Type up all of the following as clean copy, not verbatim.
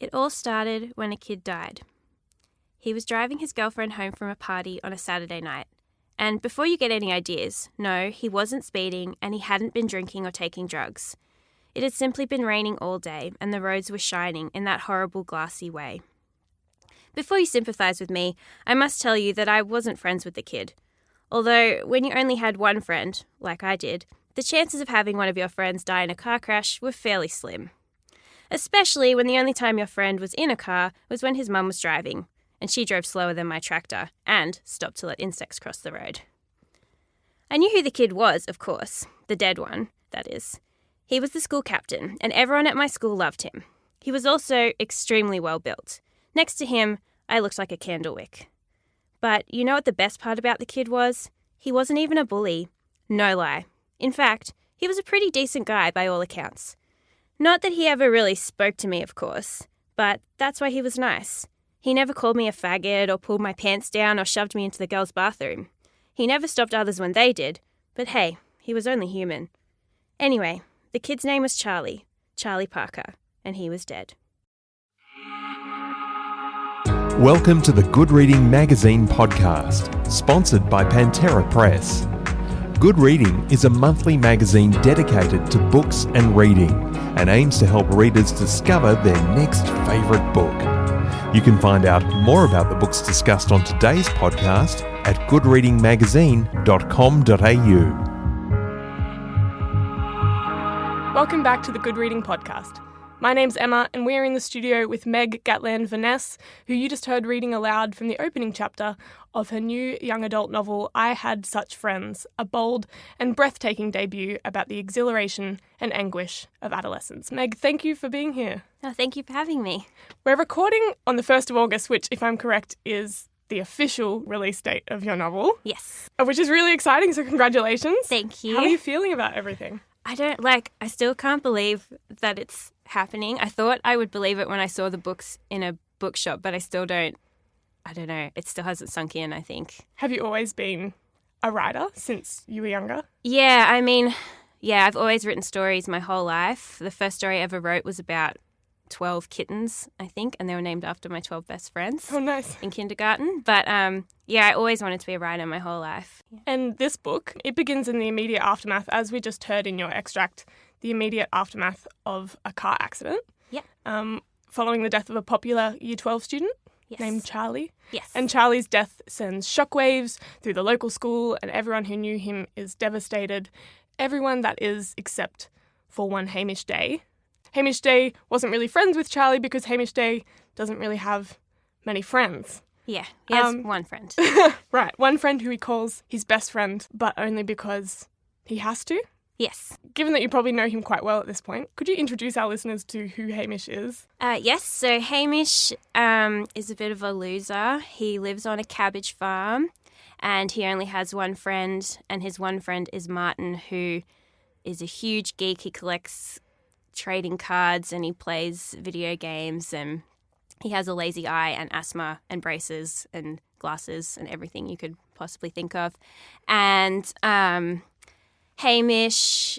It all started when a kid died. He was driving his girlfriend home from a party on a Saturday night. And before you get any ideas, no, he wasn't speeding and he hadn't been drinking or taking drugs. It had simply been raining all day and the roads were shining in that horrible glassy way. Before you sympathise with me, I must tell you that I wasn't friends with the kid. Although, when you only had one friend, like I did, the chances of having one of your friends die in a car crash were fairly slim. Especially when the only time your friend was in a car was when his mum was driving, and she drove slower than my tractor and stopped to let insects cross the road. I knew who the kid was, of course, the dead one, that is. He was the school captain, and everyone at my school loved him. He was also extremely well built. Next to him, I looked like a candle wick. But you know what the best part about the kid was? He wasn't even a bully. No lie. In fact, he was a pretty decent guy by all accounts. Not that he ever really spoke to me, of course, but that's why he was nice. He never called me a faggot or pulled my pants down or shoved me into the girls' bathroom. He never stopped others when they did, but hey, he was only human. Anyway, the kid's name was Charlie Parker, and he was dead. Welcome to the Good Reading Magazine podcast, sponsored by Pantera Press. Good Reading is a monthly magazine dedicated to books and reading and aims to help readers discover their next favourite book. You can find out more about the books discussed on today's podcast at goodreadingmagazine.com.au. Welcome back to the Good Reading podcast. My name's Emma, and we're in the studio with Meg Gatland-Veness, who you just heard reading aloud from the opening chapter of her new young adult novel, I Had Such Friends, a bold and breathtaking debut about the exhilaration and anguish of adolescence. Meg, thank you for being here. Oh, thank you for having me. We're recording on the 1st of August, which, if I'm correct, is the official release date of your novel. Yes. Which is really exciting, so congratulations. Thank you. How are you feeling about everything? I still can't believe that it's happening. I thought I would believe it when I saw the books in a bookshop, but I still don't. I don't know. It still hasn't sunk in, I think. Have you always been a writer since you were younger? Yeah, I've always written stories my whole life. The first story I ever wrote was about 12 kittens, I think, and they were named after my 12 best friends. Oh, nice. In kindergarten. But, I always wanted to be a writer my whole life. And this book, it begins in the immediate aftermath, as we just heard in your extract, the immediate aftermath of a car accident. Yeah. Following the death of a popular Year 12 student named Charlie. Yes. And Charlie's death sends shockwaves through the local school, and everyone who knew him is devastated. Everyone, that is, except for one Hamish Day. Hamish Day wasn't really friends with Charlie because Hamish Day doesn't really have many friends. Yeah, he has one friend. Right, one friend who he calls his best friend, but only because he has to. Yes. Given that you probably know him quite well at this point, could you introduce our listeners to who Hamish is? Yes, so Hamish is a bit of a loser. He lives on a cabbage farm and he only has one friend, and his one friend is Martin, who is a huge geek. He collects trading cards and he plays video games, and he has a lazy eye and asthma and braces and glasses and everything you could possibly think of. And Hamish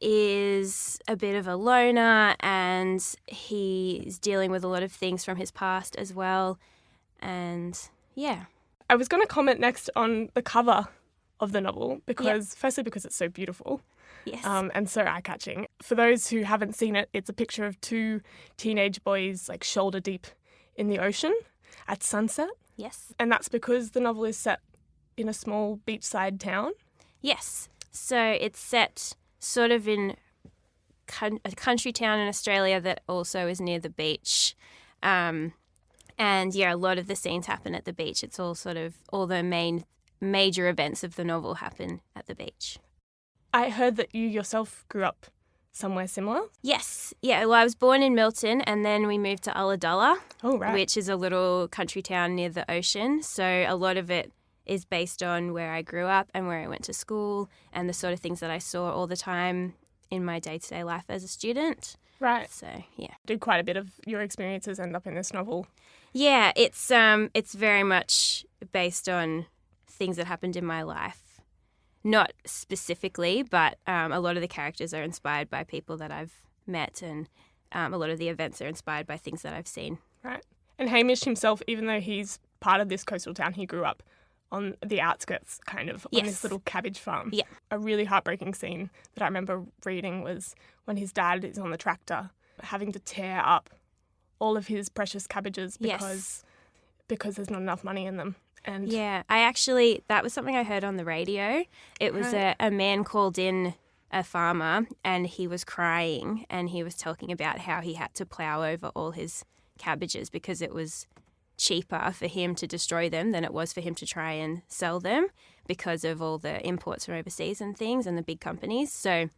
is a bit of a loner and he's dealing with a lot of things from his past as well. And yeah. I was going to comment next on the cover of the novel firstly because it's so beautiful. Yes. And so eye-catching. For those who haven't seen it, it's a picture of two teenage boys like shoulder deep in the ocean at sunset. Yes. And that's because the novel is set in a small beachside town. Yes. So it's set sort of in a country town in Australia that also is near the beach. A lot of the scenes happen at the beach. It's all the major events of the novel happen at the beach. I heard that you yourself grew up somewhere similar. Yes. Yeah, well, I was born in Milton and then we moved to Ulladulla, which is a little country town near the ocean. So a lot of it is based on where I grew up and where I went to school and the sort of things that I saw all the time in my day-to-day life as a student. Right. So, yeah. Did quite a bit of your experiences end up in this novel? Yeah, it's very much based on things that happened in my life. Not specifically, but a lot of the characters are inspired by people that I've met and a lot of the events are inspired by things that I've seen. Right. And Hamish himself, even though he's part of this coastal town, he grew up on the outskirts, kind of, on this little cabbage farm. Yeah. A really heartbreaking scene that I remember reading was when his dad is on the tractor having to tear up all of his precious cabbages because there's not enough money in them. And that was something I heard on the radio. It was a man called in, a farmer, and he was crying, and he was talking about how he had to plough over all his cabbages because it was cheaper for him to destroy them than it was for him to try and sell them because of all the imports from overseas and things and the big companies. So,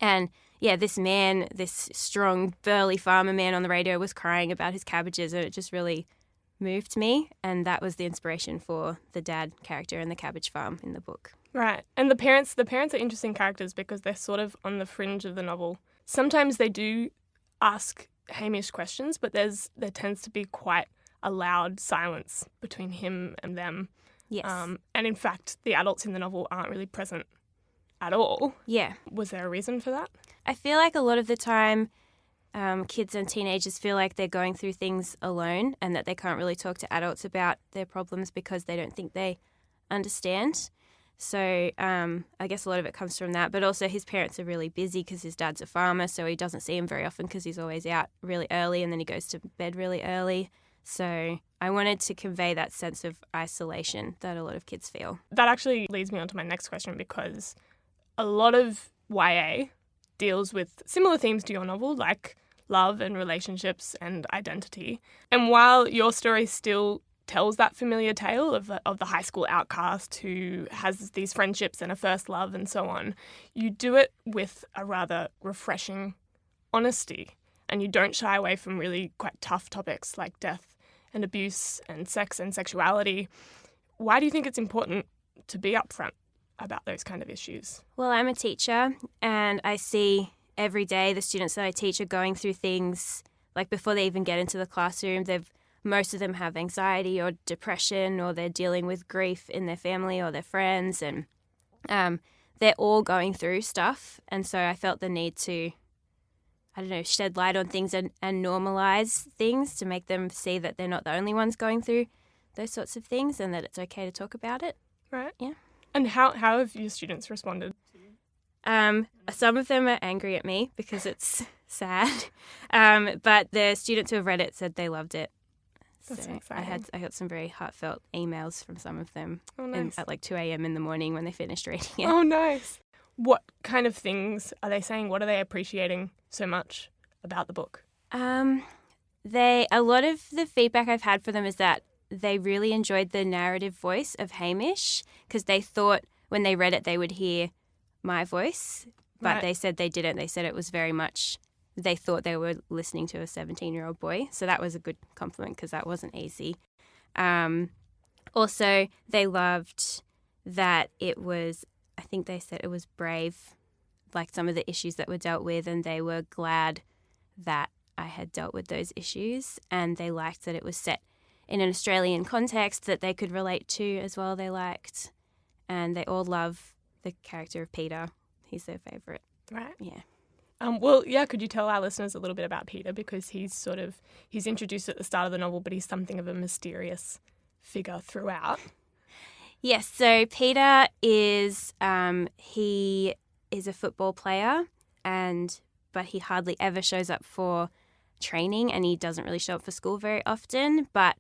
and yeah, this man, this strong, burly farmer man on the radio was crying about his cabbages, and it just really moved me. And that was the inspiration for the dad character and the cabbage farm in the book. Right. And the parents are interesting characters because they're sort of on the fringe of the novel. Sometimes they do ask Hamish questions, but there tends to be quite a loud silence between him and them. Yes. And in fact, the adults in the novel aren't really present at all. Yeah. Was there a reason for that? I feel like a lot of the time kids and teenagers feel like they're going through things alone and that they can't really talk to adults about their problems because they don't think they understand. So I guess a lot of it comes from that. But also his parents are really busy because his dad's a farmer, so he doesn't see him very often because he's always out really early and then he goes to bed really early. So I wanted to convey that sense of isolation that a lot of kids feel. That actually leads me on to my next question, because a lot of YA deals with similar themes to your novel, like love and relationships and identity. And while your story still tells that familiar tale of the high school outcast who has these friendships and a first love and so on, you do it with a rather refreshing honesty, and you don't shy away from really quite tough topics like death and abuse and sex and sexuality. Why do you think it's important to be upfront about those kind of issues? Well, I'm a teacher and I see every day the students that I teach are going through things like before they even get into the classroom. Most of them have anxiety or depression, or they're dealing with grief in their family or their friends, and they're all going through stuff. And so I felt the need to, shed light on things and normalise things to make them see that they're not the only ones going through those sorts of things and that it's okay to talk about it. Right. Yeah. And how have your students responded? Some of them are angry at me because it's sad, but the students who have read it said they loved it. That's so exciting. I got some very heartfelt emails from some of them nice. At like 2 a.m. in the morning when they finished reading it. Oh, nice. What kind of things are they saying? What are they appreciating so much about the book? A lot of the feedback I've had for them is that they really enjoyed the narrative voice of Hamish, because they thought when they read it they would hear my voice, but They said they didn't. They said it was very much, they thought they were listening to a 17-year-old boy. So that was a good compliment because that wasn't easy. Also, they loved that it was, I think they said it was brave, like some of the issues that were dealt with, and they were glad that I had dealt with those issues, and they liked that it was set in an Australian context that they could relate to as well. They liked, and they all love the character of Peter. He's their favourite. Right. Yeah. Could you tell our listeners a little bit about Peter? Because he's introduced at the start of the novel, but he's something of a mysterious figure throughout. Yes, so Peter is he is a football player, but he hardly ever shows up for training, and he doesn't really show up for school very often. But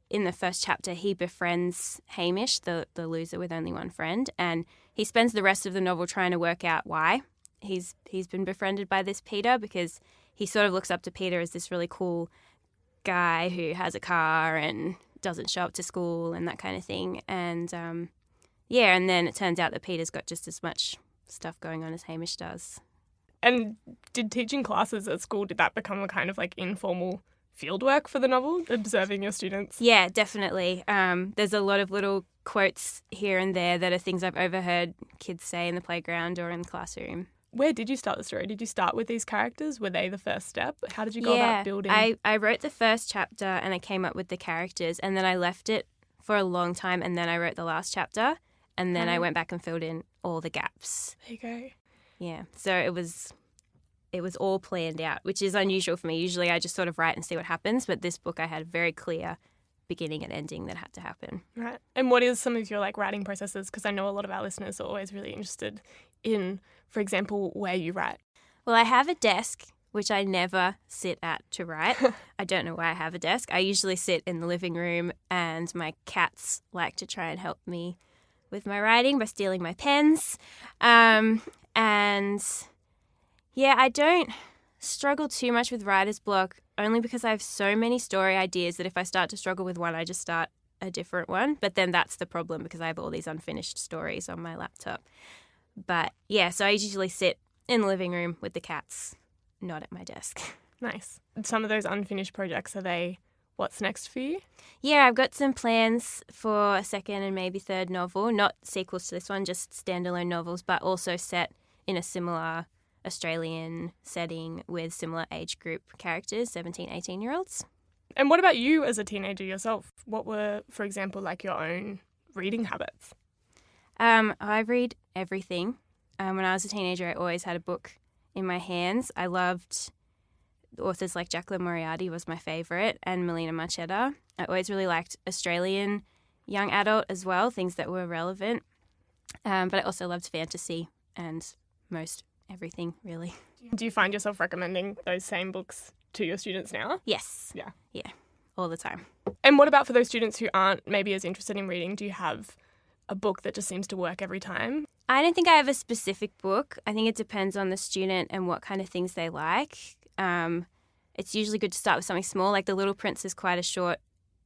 in the first chapter, he befriends Hamish, the loser with only one friend, and he spends the rest of the novel trying to work out why he's been befriended by this Peter, because he sort of looks up to Peter as this really cool guy who has a car and doesn't show up to school and that kind of thing. And and then it turns out that Peter's got just as much stuff going on as Hamish does. And did teaching classes at school, did that become a kind of like informal fieldwork for the novel, observing your students? Yeah, definitely. There's a lot of little quotes here and there that are things I've overheard kids say in the playground or in the classroom. Where did you start the story? Did you start with these characters? Were they the first step? How did you go about building? I wrote the first chapter and I came up with the characters, and then I left it for a long time, and then I wrote the last chapter, and then I went back and filled in all the gaps. There you go. Yeah, so it was it was all planned out, which is unusual for me. Usually I just sort of write and see what happens, but this book I had a very clear beginning and ending that had to happen. Right. And what is some of your writing processes? Because I know a lot of our listeners are always really interested in, for example, where you write. Well, I have a desk, which I never sit at to write. I don't know why I have a desk. I usually sit in the living room, and my cats like to try and help me with my writing by stealing my pens. And yeah, I don't struggle too much with writer's block, only because I have so many story ideas that if I start to struggle with one, I just start a different one. But then that's the problem, because I have all these unfinished stories on my laptop. But yeah, so I usually sit in the living room with the cats, not at my desk. Nice. Some of those unfinished projects, are they what's next for you? Yeah, I've got some plans for a second and maybe third novel, not sequels to this one, just standalone novels, but also set in a similar Australian setting with similar age group characters, 17, 18-year-olds. And what about you as a teenager yourself? What were, for example, your own reading habits? I read everything. When I was a teenager, I always had a book in my hands. I loved authors like Jacqueline Moriarty was my favourite, and Melina Marchetta. I always really liked Australian young adult as well, things that were relevant. But I also loved fantasy and most everything, really. Do you find yourself recommending those same books to your students now? Yes. Yeah. Yeah, all the time. And what about for those students who aren't maybe as interested in reading? Do you have a book that just seems to work every time? I don't think I have a specific book. I think it depends on the student and what kind of things they like. It's usually good to start with something small. Like The Little Prince is quite a short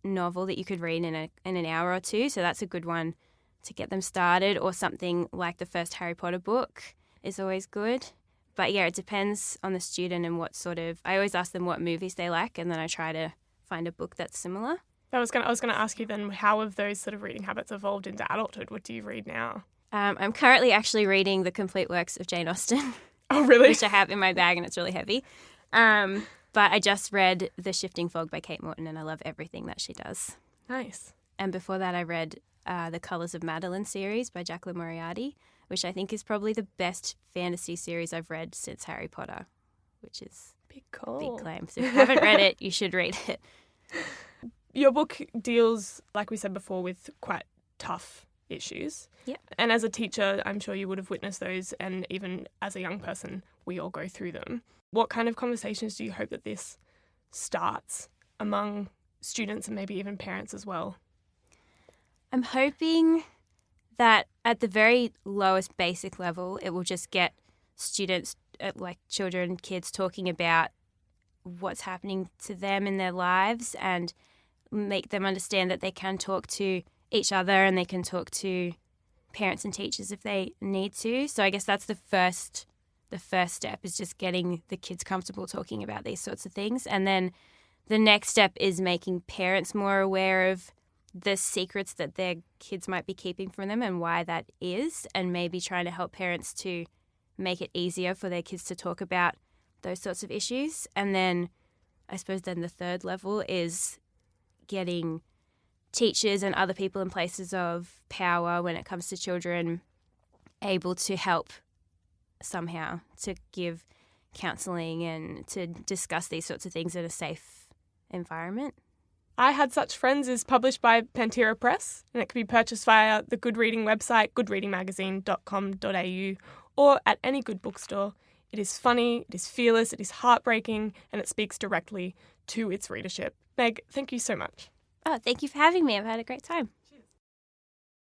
novel that you could read in an hour or two, so that's a good one to get them started. Or something like the first Harry Potter book is always good. But yeah, it depends on the student and what sort of... I always ask them what movies they like, and then I try to find a book that's similar. I was going to ask you then, how have those sort of reading habits evolved into adulthood? What do you read now? I'm currently actually reading the complete works of Jane Austen. Oh, really? Which I have in my bag, and it's really heavy. But I just read The Shifting Fog by Kate Morton, and I love everything that she does. Nice. And before that, I read the Colours of Madeline series by Jacqueline Moriarty, which I think is probably the best fantasy series I've read since Harry Potter, which is big claim. So if you haven't read it, you should read it. Your book deals, like we said before, with quite tough issues. Yep. And as a teacher, I'm sure you would have witnessed those, and even as a young person, we all go through them. What kind of conversations do you hope that this starts among students and maybe even parents as well? I'm hoping that at the very lowest basic level, it will just get students, like children, kids, talking about what's happening to them in their lives and make them understand that they can talk to each other and they can talk to parents and teachers if they need to. So I guess that's the first step, is just getting the kids comfortable talking about these sorts of things. And then the next step is making parents more aware of the secrets that their kids might be keeping from them and why that is, and maybe trying to help parents to make it easier for their kids to talk about those sorts of issues. And then I suppose then the third level is getting teachers and other people in places of power when it comes to children able to help somehow, to give counselling and to discuss these sorts of things in a safe environment. I Had Such Friends is published by Pantera Press, and it can be purchased via the Good Reading website, goodreadingmagazine.com.au, or at any good bookstore. It is funny, it is fearless, it is heartbreaking, and it speaks directly to its readership. Meg, thank you so much. Oh, thank you for having me. I've had a great time.